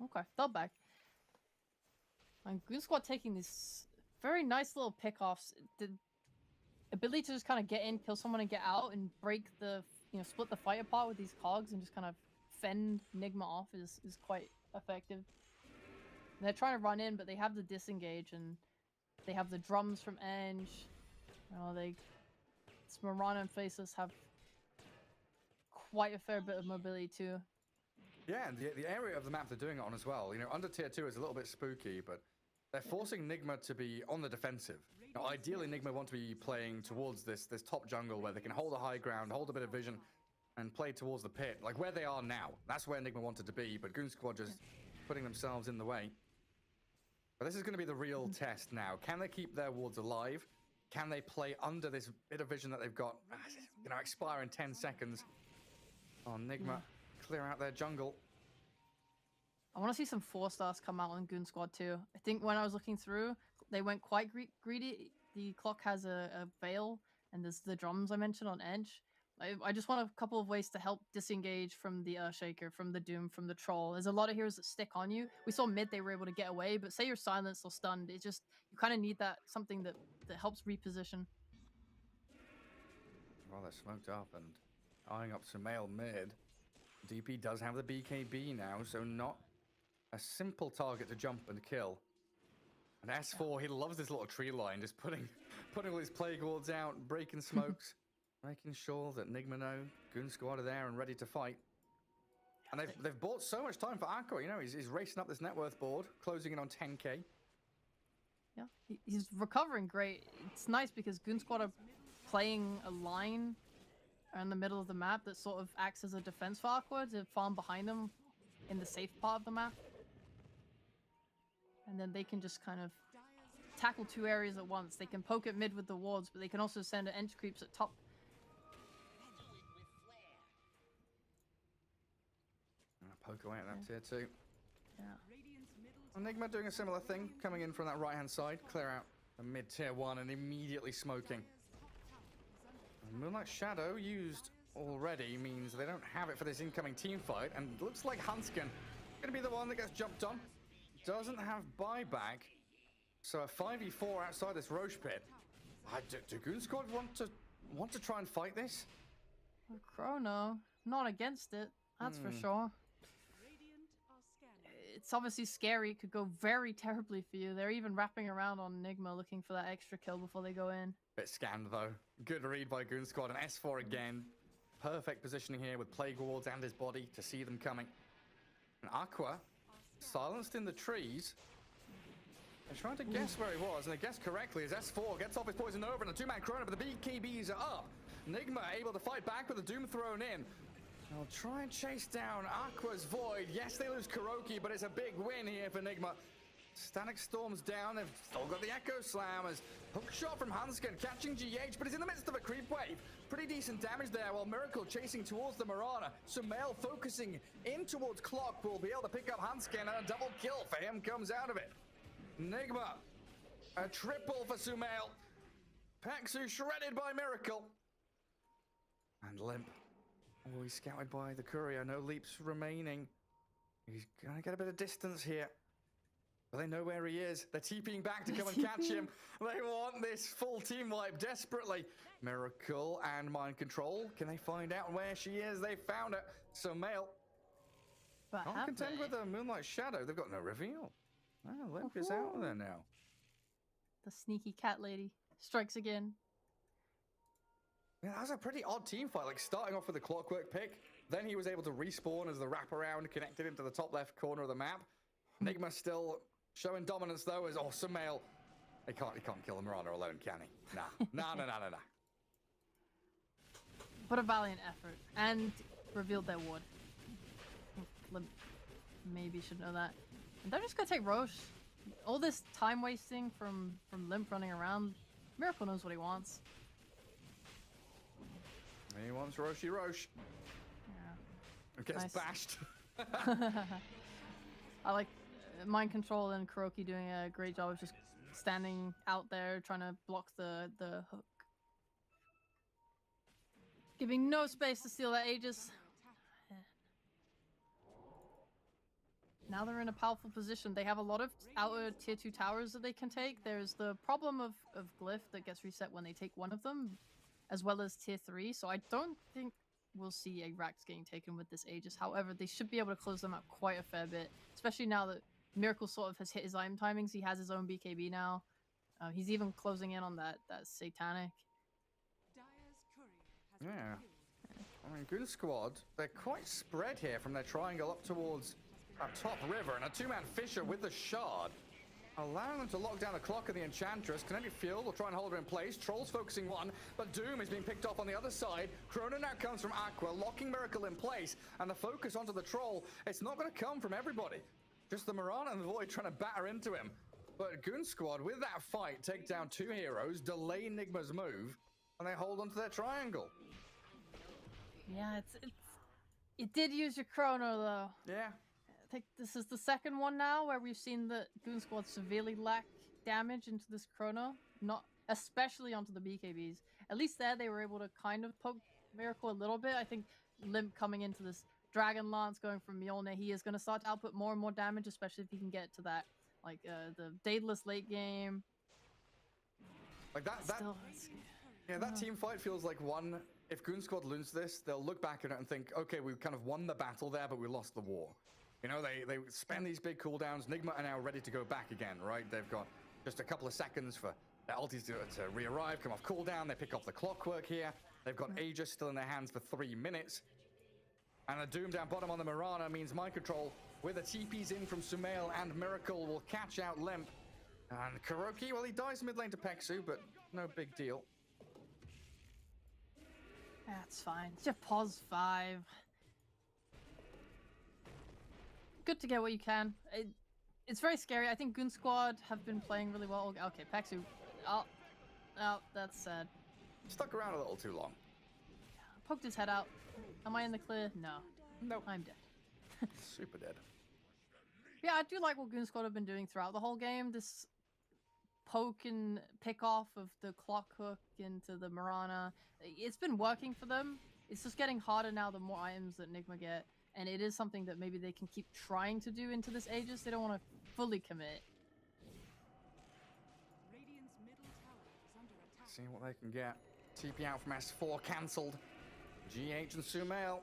Okay, fell back. And Goonsquad taking these very nice little pickoffs. The ability to just kind of get in, kill someone and get out and break the, split the fight apart with these cogs and just kind of fend Nigma off is quite effective. They're trying to run in, but they have the disengage and they have the drums from Enge. You know, Smarana and Faceless have quite a fair bit of mobility too. Yeah, and the area of the map they're doing it on as well. You know, under tier 2 is a little bit spooky, but they're forcing Nigma to be on the defensive. Now, ideally, Nigma want to be playing towards this top jungle where they can hold a high ground, hold a bit of vision, and play towards the pit, like where they are now. That's where Nigma wanted to be, but Goonsquad just putting themselves in the way. But this is going to be the real test now. Can they keep their wards alive? Can they play under this bit of vision that they've got, you know, expire in 10 seconds? Oh, Nigma, clear out their jungle. I want to see some 4-stars come out on Goonsquad too. I think when I was looking through, they went quite greedy. The clock has a veil, and there's the drums I mentioned on Edge. I just want a couple of ways to help disengage from the Earthshaker, from the Doom, from the Troll. There's a lot of heroes that stick on you. We saw mid, they were able to get away, but say you're silenced or stunned, it's just, you kind of need that, something that helps reposition. Well, they're smoked up and eyeing up Sumail mid. DP does have the BKB now, so not a simple target to jump and kill. And S4, he loves this little tree line, just putting all his plague wards out, breaking smokes, making sure that Nigma know Goonsquad are there and ready to fight. And they've bought so much time for Aqua. You know, he's racing up this net worth board, closing in on 10k. Yeah, he's recovering great. It's nice because Goonsquad are playing a line in the middle of the map that sort of acts as a defense for Aqua to farm behind them in the safe part of the map. And then they can just kind of tackle 2 areas at once. They can poke at mid with the wards, but they can also send Enge creeps at top. Poke away at that tier 2. Yeah. Nigma doing a similar thing, coming in from that right-hand side, clear out the mid tier 1 and immediately smoking. And Moonlight Shadow used already means they don't have it for this incoming team fight, and it looks like Hanskin going to be the one that gets jumped on. Doesn't have buyback, so a 5v4 outside this Roche pit. Do Goonsquad want to try and fight this? Chrono, not against it, that's for sure. It's obviously scary. It could go very terribly for you. They're even wrapping around on Nigma looking for that extra kill before they go in. Bit scanned though. Good read by Goonsquad, and S4 again. Perfect positioning here with Plague Wards and his body to see them coming. And Aqua, silenced in the trees. They're trying to guess where he was, and they guessed correctly as S4 gets off his poison over and a 2-man chrono, but the BKBs are up. Nigma able to fight back with the Doom thrown in. They'll try and chase down Aqua's Void. Yes, they lose Kuroki, but it's a big win here for Nigma. Static Storm's down. They've still got the Echo Slammers. Hook shot from Hanskin, catching GH, but he's in the midst of a creep wave. Pretty decent damage there, while Miracle chasing towards the Marana. Sumail focusing in towards Clock will be able to pick up Hanskin, and a double kill for him comes out of it. Nigma, a triple for Sumail. Paxu shredded by Miracle. And Limp. Oh, he's scouted by the courier. No leaps remaining. He's gonna get a bit of distance here. But they know where he is. They're TPing back to come and catch him. They want this full team wipe desperately. Miracle and Mind Control. Can they find out where she is? They found her. Sumail. Can't contend with a Moonlight Shadow. They've got no reveal. Oh, Limp is out there now. The sneaky cat lady strikes again. Yeah, that was a pretty odd team fight, like starting off with a Clockwork pick, then he was able to respawn as the wraparound connected into the top left corner of the map. Nigma still showing dominance though, as Sumail. He can't kill the Marana alone, can he? Nah. No. But a valiant effort, and revealed their ward. Limp maybe should know that. And they're just gonna take Roche. All this time wasting from Limp running around. Miracle knows what he wants. He wants Roshi Roche. Yeah. Gets bashed. I like Mind Control and Kuroki doing a great job of just standing out there trying to block the hook. Giving no space to steal that Aegis. Now they're in a powerful position. They have a lot of outer tier 2 towers that they can take. There's the problem of Glyph that gets reset when they take one of them, as well as tier 3. So I don't think we'll see a Rax getting taken with this Aegis. However, they should be able to close them out quite a fair bit, especially now that Miracle sort of has hit his item timings. He has his own BKB now. He's even closing in on that Satanic. Yeah. I mean, Goonsquad, they're quite spread here from their triangle up towards that top river, and a two-man Fisher with the shard, allowing them to lock down the clock of the Enchantress. Kinetic Field will try and hold her in place. Troll's focusing one, but Doom is being picked off on the other side. Chrono now comes from Aqua, locking Miracle in place, and the focus onto the Troll. It's not going to come from everybody. Just the Mirana and the Void trying to batter into him. But Goonsquad, with that fight, take down two heroes, delay Nigma's move, and they hold onto their triangle. Yeah, it did use your Chrono, though. Yeah. I think this is the second one now where we've seen the Goonsquad severely lack damage into this Chrono, not especially onto the BKBs. At least there they were able to kind of poke Miracle a little bit. I think Limp coming into this Dragon Lance going from Mjolnir, he is going to start to output more and more damage, especially if he can get to that, like the Daedalus late game. Like that team fight feels like one. If Goonsquad loses this, they'll look back at it and think, okay, we kind of won the battle there, but we lost the war. You know, they spend these big cooldowns. Nigma are now ready to go back again, right? They've got just a couple of seconds for their ultis to re-arrive, come off cooldown. They pick off the clockwork here. They've got Aegis still in their hands for 3 minutes. And a Doom down bottom on the Mirana means Mind Control with the TPs in from Sumail and Miracle will catch out Limp. And Kuroki, well, he dies mid lane to Peksu, but no big deal. That's fine. It's just pause 5. Good to get what you can. It's very scary. I think Goonsquad have been playing really well. Okay, Peksu. Oh, that's sad. Stuck around a little too long. Poked his head out. Am I in the clear? No. Nope. I'm dead. Super dead. Yeah, I do like what Goonsquad have been doing throughout the whole game. This poke and pick off of the clock hook into the Mirana. It's been working for them. It's just getting harder now the more items that Nigma get. And it is something that maybe they can keep trying to do into this Aegis. They don't want to fully commit. See what they can get. TP out from S4 cancelled. GH and Sumail.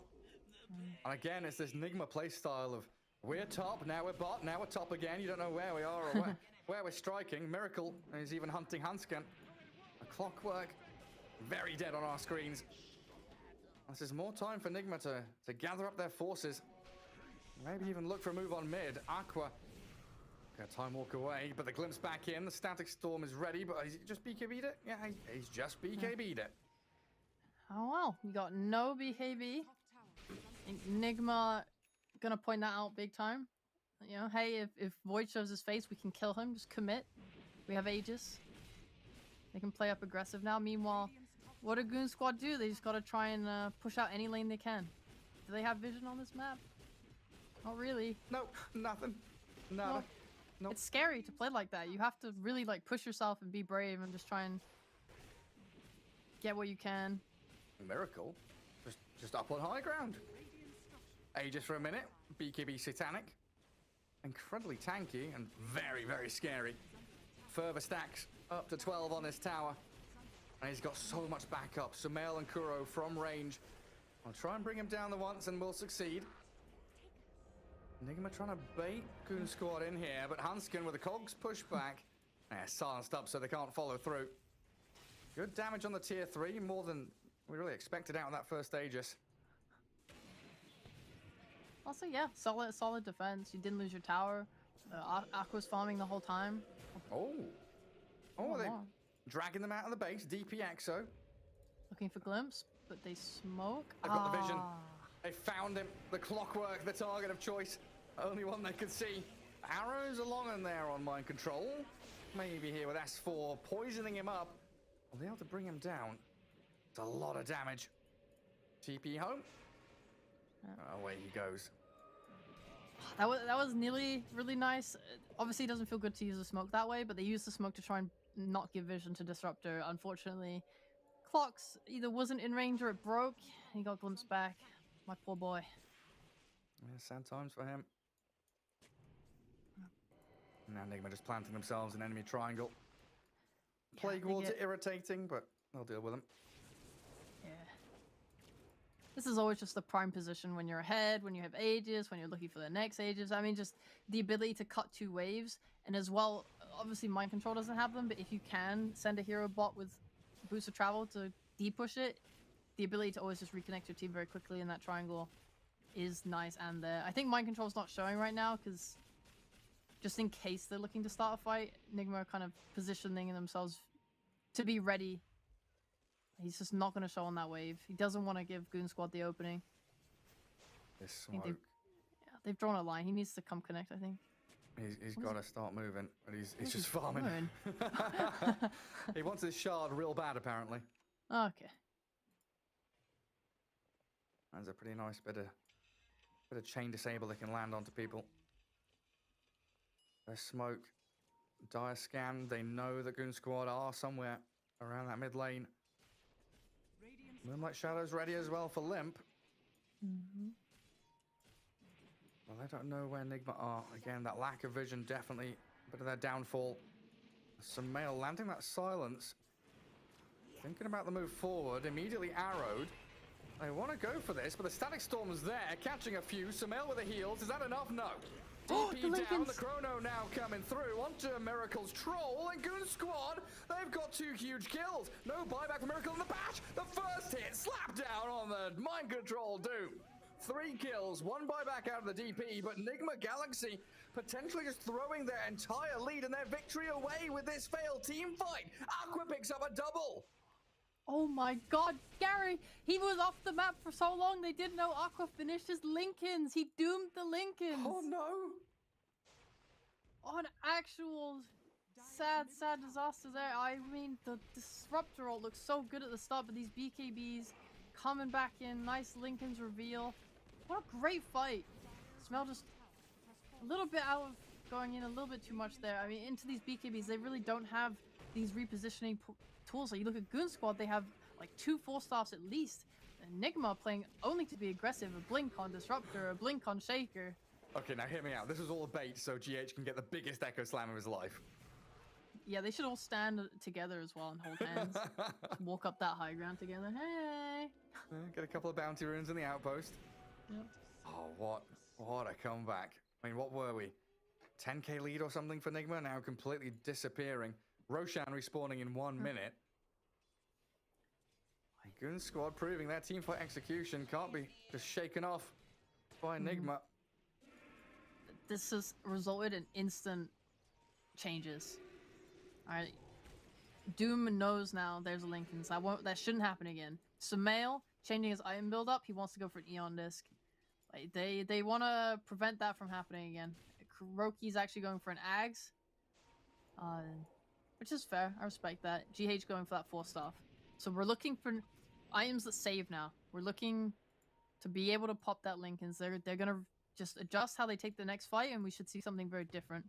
And again, it's this Nigma playstyle of we're top, now we're bot, now we're top again. You don't know where we are or where we're striking. Miracle is even hunting Hansken. A clockwork. Very dead on our screens. This is more time for Nigma to gather up their forces. Maybe even look for a move on mid. Aqua. Got time walk away, but the glimpse back in. The Static Storm is ready, but he's just BKB'd it? Yeah, he's just BKB'd it. Oh well, you got no BKB. Nigma gonna point that out big time. You know, hey, if Void shows his face, we can kill him. Just commit. We have Aegis. They can play up aggressive now. Meanwhile, what do Goonsquad do? They just gotta try and push out any lane they can. Do they have vision on this map? Not really. Nope, nothing. Nada. Nope. It's scary to play like that. You have to really like push yourself and be brave and just try and get what you can. Miracle. Just up on high ground. Aegis for a minute. BKB Satanic. Incredibly tanky and very, very scary. Further stacks up to 12 on this tower. And he's got so much backup. Sumail and Kuro from range. I'll try and bring him down the once and we'll succeed. Nigma trying to bait Goonsquad in here, but Hansken with the cogs push back. Silenced up so they can't follow through. Good damage on the tier 3, more than we really expected out of that first Aegis. Also, yeah, solid defense. You didn't lose your tower. Aqua's farming the whole time. Oh, they dragging them out of the base. DPXO. Looking for glimpse, but they smoke. They've got the vision. They found him. The clockwork, the target of choice. Only one they could see. Arrows along in there on Mind Control. Maybe here with S4 poisoning him up. Will they able to bring him down? It's a lot of damage. TP home. Away he goes. That was nearly really nice. Obviously, it doesn't feel good to use the smoke that way, but they used the smoke to try and not give vision to Disruptor. Unfortunately, Clocks either wasn't in range or it broke. He got glimpsed back. My poor boy. Yeah, sad times for him. Now Nigma just planting themselves in enemy triangle. Plague Wards are irritating, but they'll deal with them. Yeah. This is always just the prime position when you're ahead, when you have Aegis, when you're looking for the next Aegis. I mean, just the ability to cut 2 waves, and as well, obviously Mind Control doesn't have them, but if you can send a hero bot with boost of travel to de-push it, the ability to always just reconnect your team very quickly in that triangle is nice and there. I think Mind Control's not showing right now, because just in case they're looking to start a fight, Nigma are kind of positioning themselves to be ready. He's just not going to show on that wave. He doesn't want to give Goonsquad the opening. This smoke. They've drawn a line. He needs to come connect, I think. He's got to start moving, but he's just farming. He wants his shard real bad, apparently. Okay. That's a pretty nice bit of chain disable they can land onto people. There's smoke. Dire scan. They know that Goonsquad are somewhere around that mid lane. Moonlight Shadow's ready as well for Limp. Well, I don't know where Nigma are. Again, that lack of vision, definitely a bit of their downfall. Sumail landing that silence. Thinking about the move forward, immediately arrowed. They want to go for this, but the Static Storm's there, catching a few. Sumail with the heals. Is that enough? No. DP down, the Chrono now coming through onto Miracle's Troll, and Goonsquad, they've got 2 huge kills. No buyback for Miracle in the bash. The first hit, slap down on the Mind Control Doom. 3 kills, 1 buyback out of the DP, but Nigma Galaxy potentially just throwing their entire lead and their victory away with this failed team fight. Aqua picks up a double. Oh my god, Gary! He was off the map for so long they didn't know Aqua finished his Lincolns! He doomed the Lincolns! Oh no! Oh, an actual sad disaster there. I mean, the Disruptor ult looks so good at the start, but these BKBs coming back in, nice Lincoln's reveal. What a great fight! Smell just a little bit out of going in a little bit too much there. I mean, into these BKBs, they really don't have these repositioning tools. So you look at Goonsquad, they have like 2 4-stars at least. And Nigma playing only to be aggressive, a blink on Disruptor, a blink on Shaker. Okay, now hear me out. This was all a bait so GH can get the biggest Echo Slam of his life. Yeah, they should all stand together as well and hold hands. Walk up that high ground together. Hey! Get a couple of bounty runes in the outpost. Yep. Oh, what a comeback. I mean, what were we? 10k lead or something for Nigma, now completely disappearing. Roshan respawning in 1 minute. Goonsquad proving their teamfight execution can't be just shaken off by Nigma. This has resulted in instant changes. Alright. Doom knows now there's a Lincoln, so that shouldn't happen again. Sumail changing his item build up, he wants to go for an Eon Disc. Like, they want to prevent that from happening again. Kuroki's actually going for an Ags. Which is fair, I respect that. GH going for that 4-star. So we're looking for items that save now. We're looking to be able to pop that Lincolns. They're gonna just adjust how they take the next fight, and we should see something very different.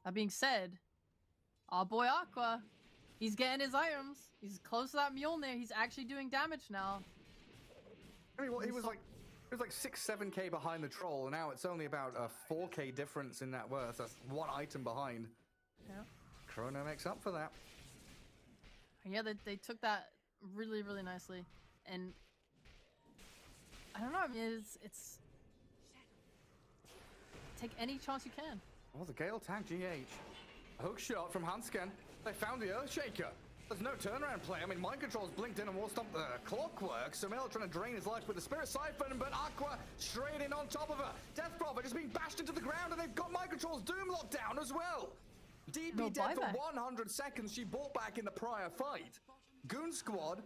That being said, our boy Aqua, he's getting his items. He's close to that Mjolnir. He's actually doing damage now. I mean, well, he was like 6-7k behind the Troll, and now it's only about a 4k difference in net worth. That's 1 item behind. Yeah. Chrono makes up for that. Yeah, they took that really, really nicely. And I don't know, I mean, it's take any chance you can. Oh, the Gale tag GH. Hook shot from Hansken. They found the Earthshaker. There's no turnaround play. I mean, Mind Control's blinked in and will stop the clockwork. Sumail trying to drain his life with the Spirit Siphon, but Aqua straight in on top of her. Death Prophet is being bashed into the ground, and they've got Mind Control's Doom locked down as well. DP dead for 100 seconds. She bought back in the prior fight. Goonsquad.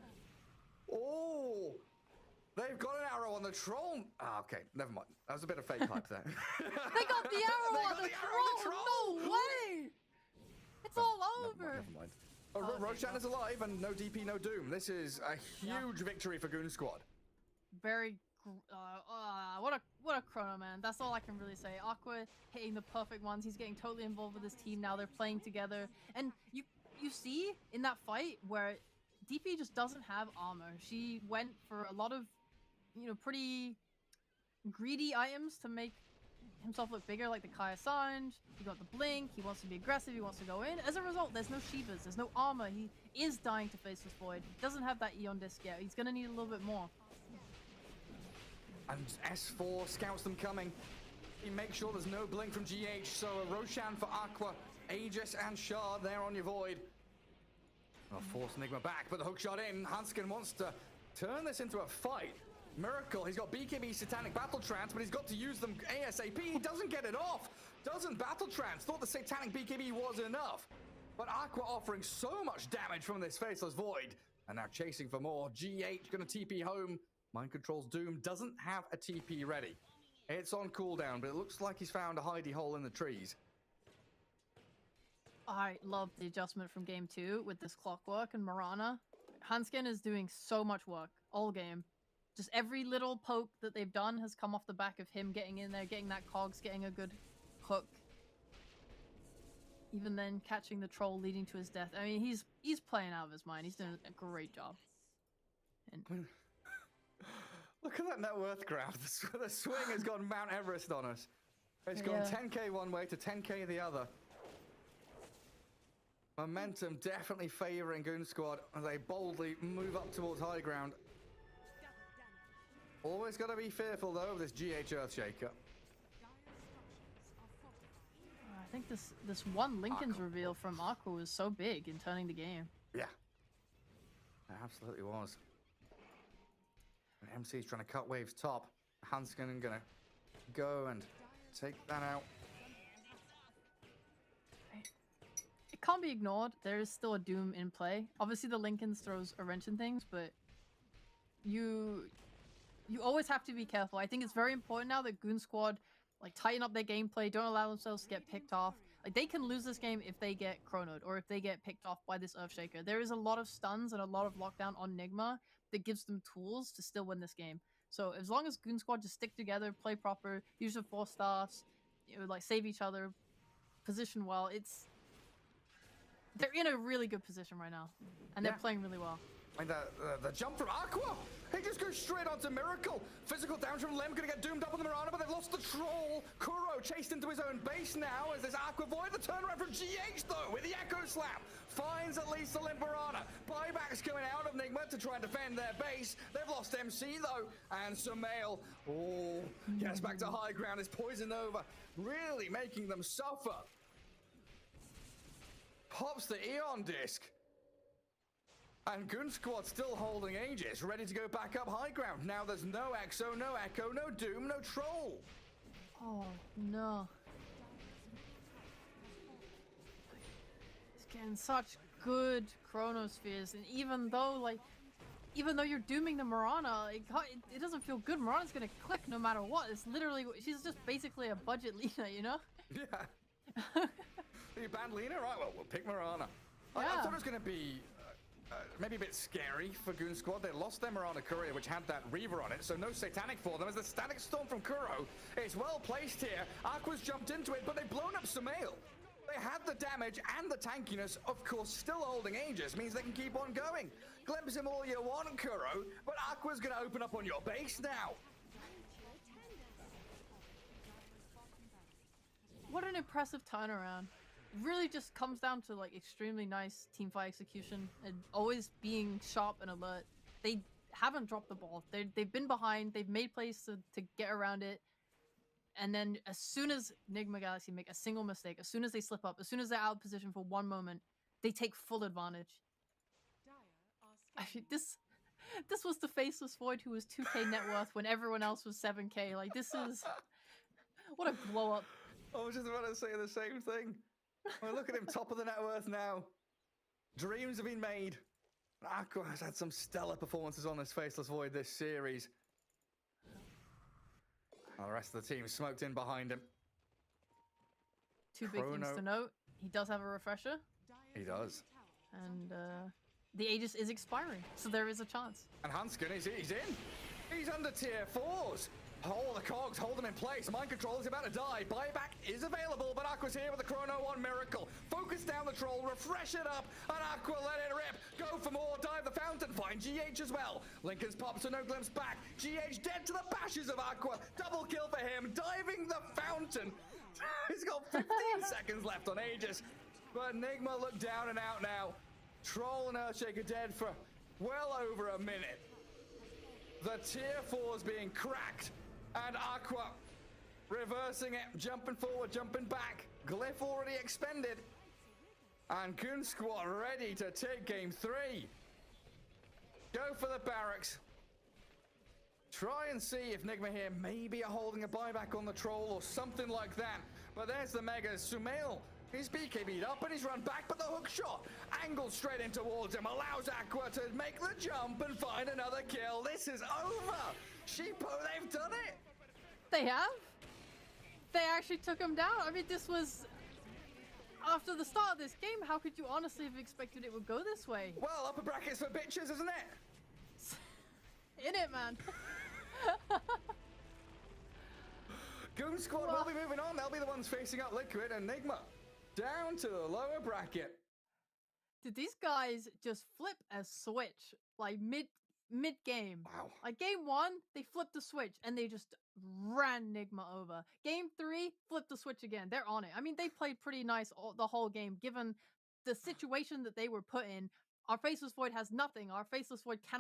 Oh, they've got an arrow on the Troll. Ah, okay, never mind. That was a bit of fake hype there. They got the arrow on the Troll. No way! It's all over. Never mind. Roshan is alive and no DP, no Doom. This is a huge victory for Goonsquad. Very, what a Chrono, man. That's all I can really say. Aqua hitting the perfect ones. He's getting totally involved with his team now. They're playing together. And you see in that fight where DP just doesn't have armor. She went for a lot of, pretty greedy items to make himself look bigger, like the Kaya Sanj. He got the blink. He wants to be aggressive. He wants to go in. As a result, there's no Shivas. There's no armor. He is dying to face this void. He doesn't have that Eon Disc yet. He's gonna need a little bit more. And S4 scouts them coming. He makes sure there's no blink from GH, so a Roshan for Aqua, Aegis and Shard there on your Void. I'll force Nigma back, but the hook shot in. Hanskin wants to turn this into a fight. Miracle, he's got BKB Satanic Battle Trance, but he's got to use them ASAP. He doesn't get it off. Doesn't Battle Trance. Thought the Satanic BKB was enough. But Aqua offering so much damage from this Faceless Void. And now chasing for more. GH gonna TP home. Mind Control's Doom doesn't have a TP ready. It's on cooldown, but it looks like he's found a hidey hole in the trees. I love the adjustment from game 2 with this clockwork and Mirana. Hanskin is doing so much work all game. Just every little poke that they've done has come off the back of him getting in there, getting that cogs, getting a good hook. Even then catching the troll leading to his death. I mean, he's playing out of his mind. He's doing a great job. And look at that net worth graph. The swing has gone Mount Everest on us. It's gone 10k one way to 10k the other. Momentum definitely favoring Goonsquad as they boldly move up towards high ground. Always got to be fearful though of this GH Earthshaker. I think this one Lincoln's reveal from Aqua was so big in turning the game. Yeah, it absolutely was. And MC's trying to cut waves top. Hanskin gonna go and take that out. It can't be ignored. There is still a Doom in play. Obviously the Lincoln's throws a wrench in things, but you always have to be careful. I think it's very important now that Goonsquad like tighten up their gameplay, don't allow themselves to get picked off. Like they can lose this game if they get chronoed or if they get picked off by this Earthshaker. There is a lot of stuns and a lot of lockdown on Nigma that gives them tools to still win this game. So as long as Goonsquad just stick together, play proper, use the 4 staffs, you know, like save each other, position well, they're in a really good position right now, and they're playing really well. And the jump from Aqua, he just goes straight onto Miracle. Physical damage from Lem, gonna get doomed up on the Mirana, but they've lost the troll. Kuro chased into his own base now as this Aqua Void. The turnaround from GH though with the Echo Slap finds at least the Limp Mirana. Buybacks coming out of Nigma to try and defend their base. They've lost MC though, and Sumail, gets back to high ground. Is poisoned over, really making them suffer. Pops the Eon disc. And Goonsquad still holding Aegis, ready to go back up high ground. Now there's no Exo, no Echo, no Doom, no Troll. Oh, no. It's getting such good Chronospheres, and even though you're dooming the Mirana, it doesn't feel good. Mirana's gonna click no matter what. It's literally, she's just basically a budget Lina, you know? Yeah. You banned Lina? Right, well, we'll pick Mirana. Yeah. I thought it was gonna be maybe a bit scary for Goonsquad. They lost their Mirana Courier, which had that Reaver on it, so no Satanic for them. As the Static Storm from Kuro is well placed here. Aqua's jumped into it, but they've blown up Sumail. They had the damage and the tankiness, of course, still holding Aegis, means they can keep on going. Glimpse him all you want, Kuro, but Aqua's gonna open up on your base now. What an impressive turnaround. Really just comes down to like extremely nice teamfight execution and always being sharp and alert. They haven't dropped the ball. They've been behind. They've made plays to get around it. And then as soon as Nigma Galaxy make a single mistake, as soon as they slip up, as soon as they're out of position for one moment, they take full advantage. I mean, this was the Faceless Void who was 2k net worth when everyone else was 7k. Like, this is... What a blow up. I was just about to say the same thing. Well, look at him, top of the net worth now. Dreams have been made. Aqua has had some stellar performances on this Faceless Void this series. Well, the rest of the team smoked in behind him. Two big things to note. He does have a refresher. He does. And the Aegis is expiring, so there is a chance. And Hanskin, he's in. He's under tier 4s. Oh, the cogs hold him in place. Mind Control is about to die. Buyback is available, but Aqua's here with the Chrono on Miracle. Focus down the troll, refresh it up, and Aqua let it rip. Go for more, dive the fountain, find GH as well. Lincoln's popped, so no glimpse back. GH dead to the bashes of Aqua. Double kill for him, diving the fountain. He's got 15 seconds left on Aegis, but Nigma look down and out now. Troll and Earthshaker dead for well over a minute. The tier 4 is being cracked. And Aqua reversing it, jumping forward, jumping back. Glyph already expended. And Goonsquad ready to take game 3. Go for the barracks. Try and see if Nigma here maybe are holding a buyback on the troll or something like that. But there's the Megas. Sumail, he's BKB'd up and he's run back, but the hook shot angled straight in towards him allows Aqua to make the jump and find another kill. This is over. Sheepo, they've done it. They have? They actually took him down. I mean, this was... After the start of this game, how could you honestly have expected it would go this way? Well, upper brackets for bitches, isn't it? In it, man. Goonsquad will be moving on. They'll be the ones facing up Liquid and Nigma down to the lower bracket. Did these guys just flip a switch like mid game? Wow. Like game 1, they flipped the switch and they just ran Nigma over. Game 3, flipped the switch again. They're on it. I mean, they played pretty nice the whole game, given the situation that they were put in. Our Faceless Void has nothing. Our Faceless Void cannot